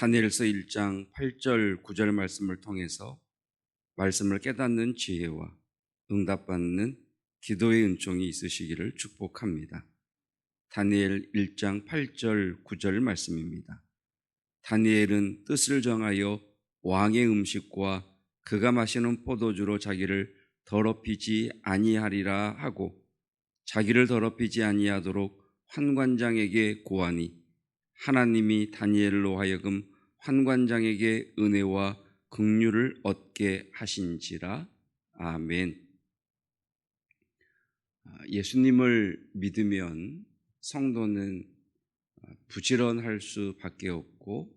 다니엘서 1장 8절 9절 말씀을 통해서 말씀을 깨닫는 지혜와 응답받는 기도의 은총이 있으시기를 축복합니다. 다니엘 1장 8절 9절 말씀입니다. 다니엘은 뜻을 정하여 왕의 음식과 그가 마시는 포도주로 자기를 더럽히지 아니하리라 하고 자기를 더럽히지 아니하도록 환관장에게 고하니 하나님이 다니엘로 하여금 환관장에게 은혜와 긍휼을 얻게 하신지라. 아멘. 예수님을 믿으면 성도는 부지런할 수밖에 없고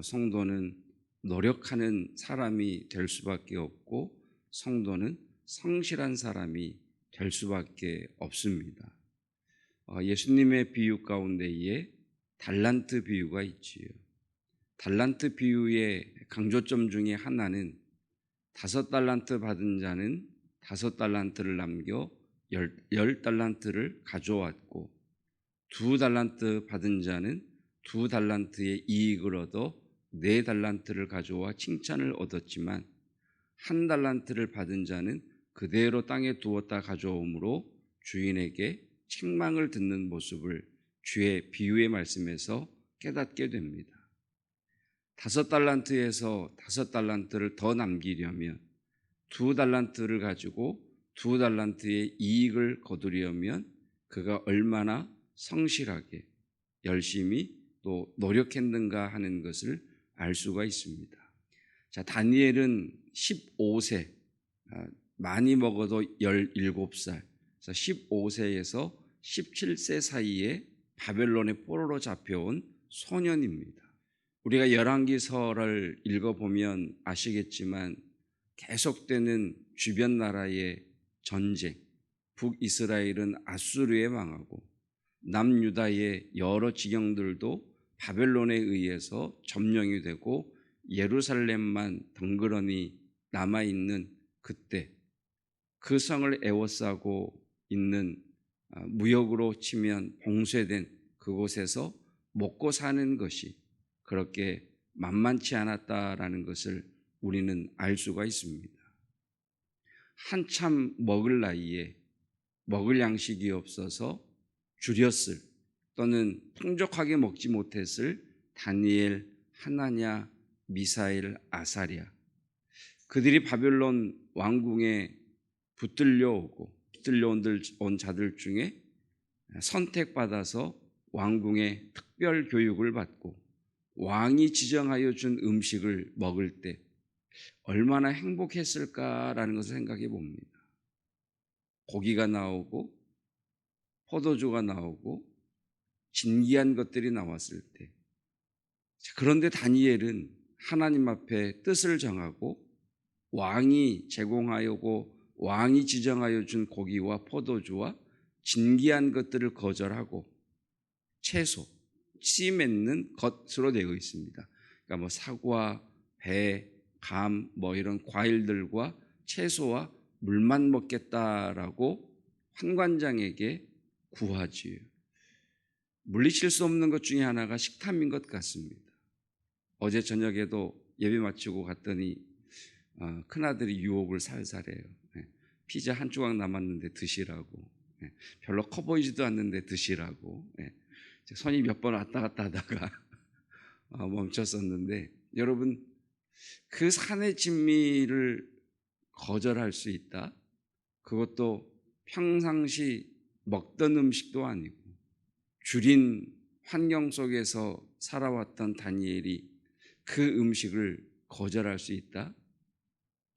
성도는 노력하는 사람이 될 수밖에 없고 성도는 성실한 사람이 될 수밖에 없습니다. 예수님의 비유 가운데에 달란트 비유가 있지요. 달란트 비유의 강조점 중에 하나는 5달란트 받은 자는 5달란트를 남겨 10달란트를 가져왔고 2달란트 받은 자는 2달란트의 이익을 얻어 4달란트를 가져와 칭찬을 얻었지만 1달란트를 받은 자는 그대로 땅에 두었다 가져오므로 주인에게 책망을 듣는 모습을 주의 비유의 말씀에서 깨닫게 됩니다. 5달란트에서 5달란트를 더 남기려면 2달란트를 가지고 2달란트의 이익을 거두려면 그가 얼마나 성실하게 열심히 또 노력했는가 하는 것을 알 수가 있습니다. 자, 다니엘은 15세, 많이 먹어도 17살, 15세에서 17세 사이에 바벨론의 포로로 잡혀온 소년입니다. 우리가 열왕기서를 읽어보면 아시겠지만 계속되는 주변 나라의 전쟁, 북이스라엘은 아수르에 망하고 남유다의 여러 지경들도 바벨론에 의해서 점령이 되고 예루살렘만 덩그러니 남아있는 그때 그 성을 에워싸고 있는 무역으로 치면 봉쇄된 그곳에서 먹고 사는 것이 그렇게 만만치 않았다라는 것을 우리는 알 수가 있습니다. 한참 먹을 나이에 먹을 양식이 없어서 줄였을 또는 풍족하게 먹지 못했을 다니엘, 하나냐, 미사엘, 아사랴, 그들이 바벨론 왕궁에 붙들려온 자들 중에 선택받아서 왕궁의 특별 교육을 받고 왕이 지정하여 준 음식을 먹을 때 얼마나 행복했을까라는 것을 생각해 봅니다. 고기가 나오고 포도주가 나오고 진귀한 것들이 나왔을 때, 그런데 다니엘은 하나님 앞에 뜻을 정하고 왕이 제공하여고 왕이 지정하여 준 고기와 포도주와 진귀한 것들을 거절하고 채소, 씨 맺는 것으로 되어 있습니다. 그러니까 뭐 사과, 배, 감, 뭐 이런 과일들과 채소와 물만 먹겠다라고 환관장에게 구하지요. 물리칠 수 없는 것 중에 하나가 식탐인 것 같습니다. 어제 저녁에도 예배 마치고 갔더니 큰아들이 유혹을 살살해요. 피자 한 조각 남았는데 드시라고. 별로 커 보이지도 않는데 드시라고. 손이 몇 번 왔다 갔다 하다가 멈췄었는데, 여러분, 그 산의 진미를 거절할 수 있다? 그것도 평상시 먹던 음식도 아니고 줄인 환경 속에서 살아왔던 다니엘이 그 음식을 거절할 수 있다?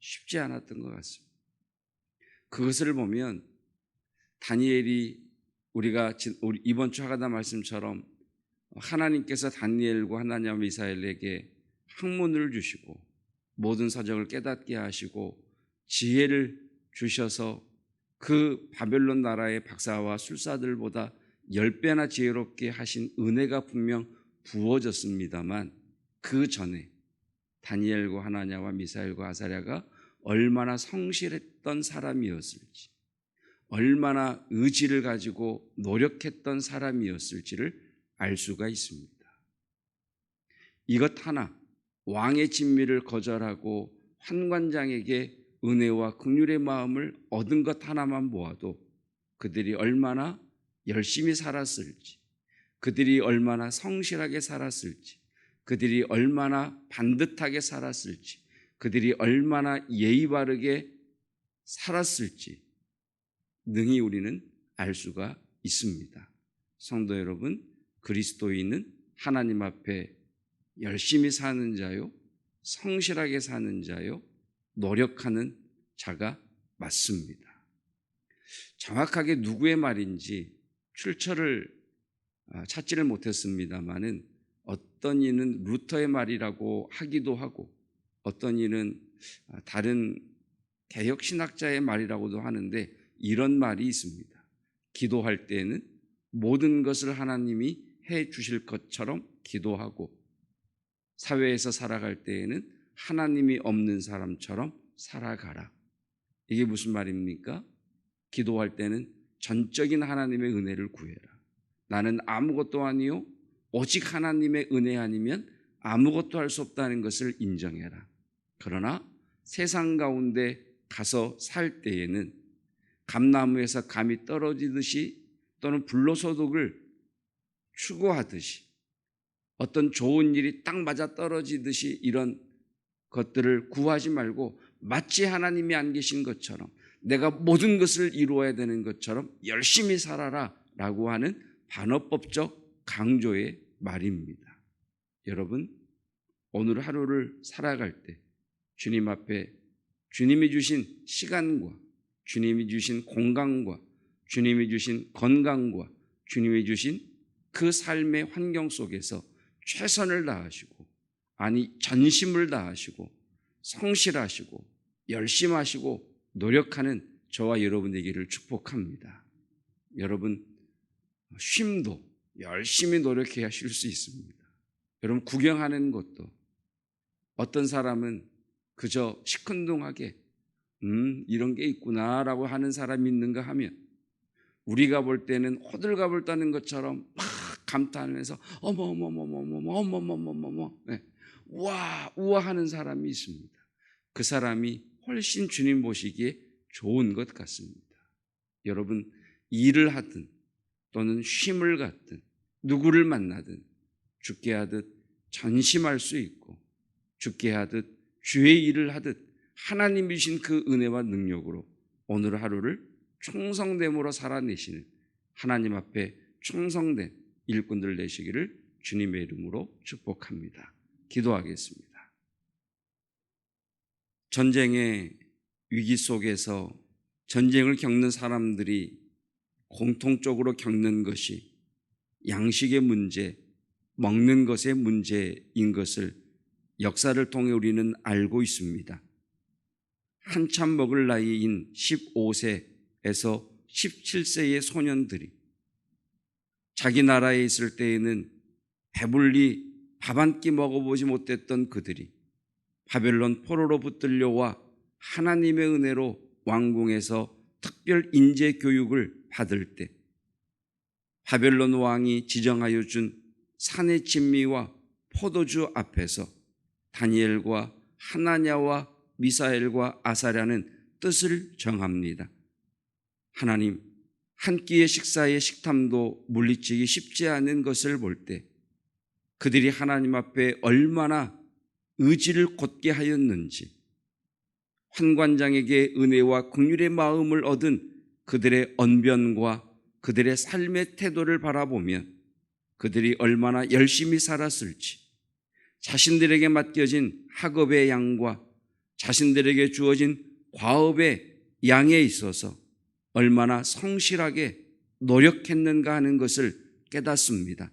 쉽지 않았던 것 같습니다. 그것을 보면 다니엘이 우리가 이번 주 하가다 말씀처럼 하나님께서 다니엘과 하나냐 미사엘에게 학문을 주시고 모든 사정을 깨닫게 하시고 지혜를 주셔서 그 바벨론 나라의 박사와 술사들보다 10배나 지혜롭게 하신 은혜가 분명 부어졌습니다만 그 전에 다니엘과 하나냐와 미사엘과 아사랴가 얼마나 성실했던 사람이었을지, 얼마나 의지를 가지고 노력했던 사람이었을지를 알 수가 있습니다. 이것 하나, 왕의 진미를 거절하고 환관장에게 은혜와 긍휼의 마음을 얻은 것 하나만 모아도 그들이 얼마나 열심히 살았을지, 그들이 얼마나 성실하게 살았을지, 그들이 얼마나 반듯하게 살았을지, 그들이 얼마나 예의 바르게 살았을지 능히 우리는 알 수가 있습니다. 성도 여러분, 그리스도인은 하나님 앞에 열심히 사는 자요, 성실하게 사는 자요, 노력하는 자가 맞습니다. 정확하게 누구의 말인지 출처를 찾지를 못했습니다마는 어떤 이는 루터의 말이라고 하기도 하고 어떤 이는 다른 개혁신학자의 말이라고도 하는데 이런 말이 있습니다. 기도할 때에는 모든 것을 하나님이 해 주실 것처럼 기도하고 사회에서 살아갈 때에는 하나님이 없는 사람처럼 살아가라. 이게 무슨 말입니까? 기도할 때는 전적인 하나님의 은혜를 구해라. 나는 아무것도 아니요 오직 하나님의 은혜 아니면 아무것도 할 수 없다는 것을 인정해라. 그러나 세상 가운데 가서 살 때에는 감나무에서 감이 떨어지듯이 또는 불로소득을 추구하듯이 어떤 좋은 일이 딱 맞아 떨어지듯이 이런 것들을 구하지 말고 마치 하나님이 안 계신 것처럼 내가 모든 것을 이루어야 되는 것처럼 열심히 살아라 라고 하는 반어법적 강조의 말입니다. 여러분, 오늘 하루를 살아갈 때 주님 앞에 주님이 주신 시간과 주님이 주신 공간과 주님이 주신 건강과 주님이 주신 그 삶의 환경 속에서 최선을 다하시고 전심을 다하시고 성실하시고 열심하시고 노력하는 저와 여러분 되기를 축복합니다. 여러분, 쉼도 열심히 노력해야 쉴 수 있습니다. 여러분, 구경하는 것도 어떤 사람은 그저 시큰둥하게 이런 게 있구나라고 하는 사람이 있는가 하면 우리가 볼 때는 호들갑을 떠는 것처럼 막 감탄하면서 어머머머머머머머머머머머 와 우아하는 사람이 있습니다. 그 사람이 훨씬 주님 보시기에 좋은 것 같습니다. 여러분, 일을 하든 또는 쉼을 갖든 누구를 만나든 죽게 하듯 전심할 수 있고 죽게 하듯 주의 일을 하듯 하나님이 주신 그 은혜와 능력으로 오늘 하루를 충성됨으로 살아내시는 하나님 앞에 충성된 일꾼들 되시기를 주님의 이름으로 축복합니다. 기도하겠습니다. 전쟁의 위기 속에서 전쟁을 겪는 사람들이 공통적으로 겪는 것이 양식의 문제, 먹는 것의 문제인 것을 역사를 통해 우리는 알고 있습니다. 한참 먹을 나이인 15세에서 17세의 소년들이 자기 나라에 있을 때에는 배불리 밥 한 끼 먹어보지 못했던 그들이 바벨론 포로로 붙들려와 하나님의 은혜로 왕궁에서 특별 인재 교육을 받을 때 바벨론 왕이 지정하여 준 산의 진미와 포도주 앞에서 다니엘과 하나냐와 미사엘과 아사랴는 뜻을 정합니다. 하나님, 한 끼의 식사의 식탐도 물리치기 쉽지 않은 것을 볼 때 그들이 하나님 앞에 얼마나 의지를 곧게 하였는지 환관장에게 은혜와 긍휼의 마음을 얻은 그들의 언변과 그들의 삶의 태도를 바라보면 그들이 얼마나 열심히 살았을지 자신들에게 맡겨진 학업의 양과 자신들에게 주어진 과업의 양에 있어서 얼마나 성실하게 노력했는가 하는 것을 깨닫습니다.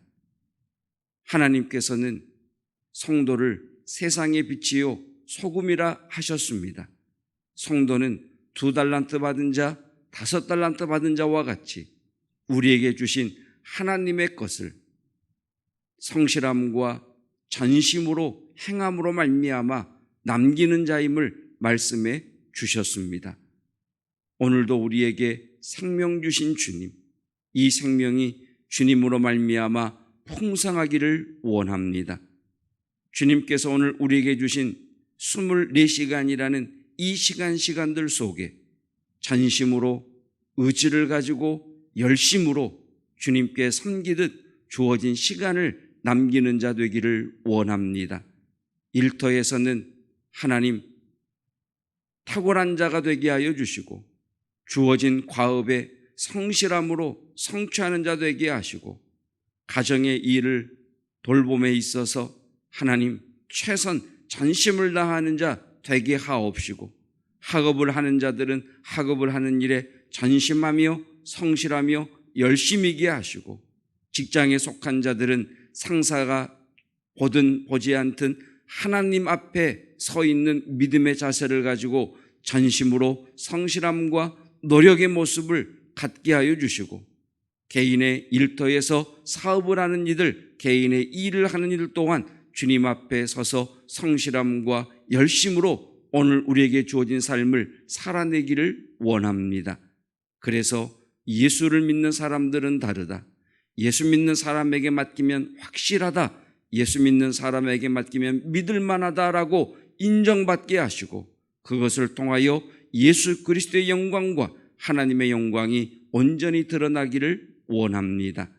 하나님께서는 성도를 세상의 빛이요 소금이라 하셨습니다. 성도는 2달란트 받은 자, 5달란트 받은 자와 같이 우리에게 주신 하나님의 것을 성실함과 전심으로 행함으로 말미암아 남기는 자임을 말씀해 주셨습니다. 오늘도 우리에게 생명 주신 주님, 이 생명이 주님으로 말미암아 풍성하기를 원합니다. 주님께서 오늘 우리에게 주신 24시간이라는 이 시간들 속에 전심으로 의지를 가지고 열심으로 주님께 섬기듯 주어진 시간을 남기는 자 되기를 원합니다. 일터에서는 하나님 탁월한 자가 되게 하여 주시고 주어진 과업에 성실함으로 성취하는 자 되게 하시고 가정의 일을 돌봄에 있어서 하나님 최선 전심을 다하는 자 되게 하옵시고 학업을 하는 자들은 학업을 하는 일에 전심하며 성실하며 열심히게 하시고 직장에 속한 자들은 상사가 보든 보지 않든 하나님 앞에 서 있는 믿음의 자세를 가지고 전심으로 성실함과 노력의 모습을 갖게 하여 주시고 개인의 일터에서 사업을 하는 이들, 개인의 일을 하는 이들 또한 주님 앞에 서서 성실함과 열심으로 오늘 우리에게 주어진 삶을 살아내기를 원합니다. 그래서 예수를 믿는 사람들은 다르다. 예수 믿는 사람에게 맡기면 확실하다. 예수 믿는 사람에게 맡기면 믿을 만하다라고 인정받게 하시고 그것을 통하여 예수 그리스도의 영광과 하나님의 영광이 온전히 드러나기를 원합니다.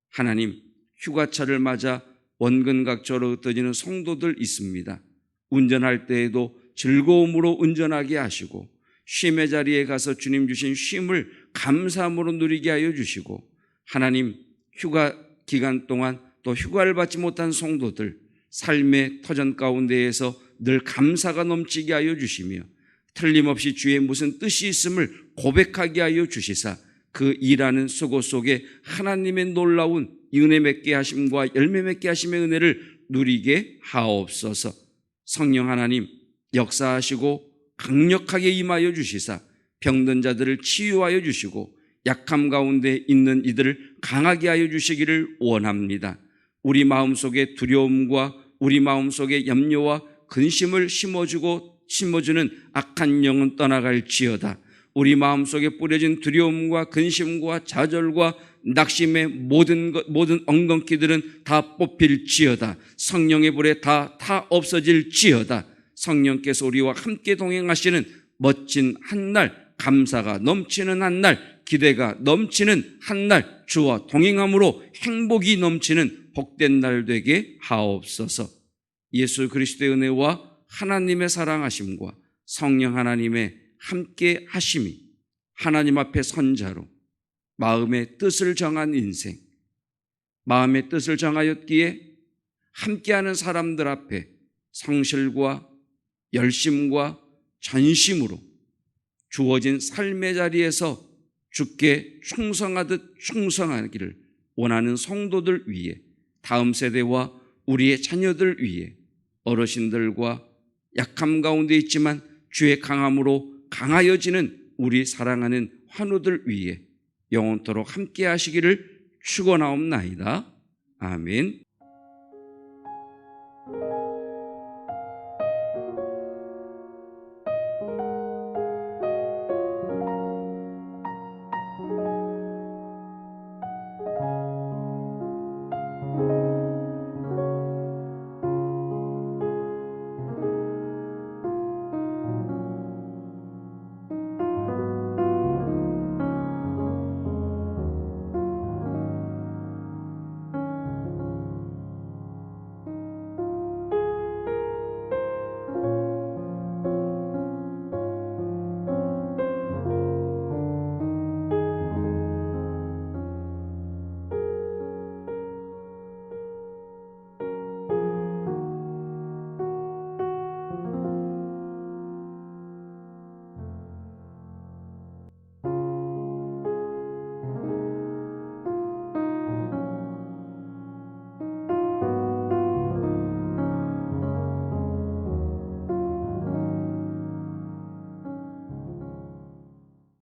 하나님, 휴가철을 맞아 원근각처로 흩어지는 성도들 있습니다. 운전할 때에도 즐거움으로 운전하게 하시고 쉼의 자리에 가서 주님 주신 쉼을 감사함으로 누리게 하여 주시고 하나님, 휴가 기간 동안 또 휴가를 받지 못한 성도들 삶의 터전 가운데에서 늘 감사가 넘치게 하여 주시며 틀림없이 주의 무슨 뜻이 있음을 고백하게 하여 주시사 그 일하는 수고 속에 하나님의 놀라운 은혜 맺게 하심과 열매 맺게 하심의 은혜를 누리게 하옵소서. 성령 하나님 역사하시고 강력하게 임하여 주시사 병든 자들을 치유하여 주시고 약함 가운데 있는 이들을 강하게 하여 주시기를 원합니다. 우리 마음속에 두려움과 우리 마음속에 염려와 근심을 심어주는 악한 영은 떠나갈지어다. 우리 마음속에 뿌려진 두려움과 근심과 좌절과 낙심의 모든 엉겅퀴들은 다 뽑힐지어다. 성령의 불에 다 없어질지어다. 성령께서 우리와 함께 동행하시는 멋진 한날, 감사가 넘치는 한날, 기대가 넘치는 한날, 주와 동행함으로 행복이 넘치는 복된 날 되게 하옵소서. 예수 그리스도의 은혜와 하나님의 사랑하심과 성령 하나님의 함께 하심이 하나님 앞에 선자로 마음의 뜻을 정한 인생, 마음의 뜻을 정하였기에 함께하는 사람들 앞에 성실과 열심과 전심으로 주어진 삶의 자리에서 주께 충성하듯 충성하기를 원하는 성도들 위해, 다음 세대와 우리의 자녀들 위해, 어르신들과 약함 가운데 있지만 주의 강함으로 강하여지는 우리 사랑하는 환우들 위해 영원토록 함께 하시기를 축원하옵나이다. 아멘.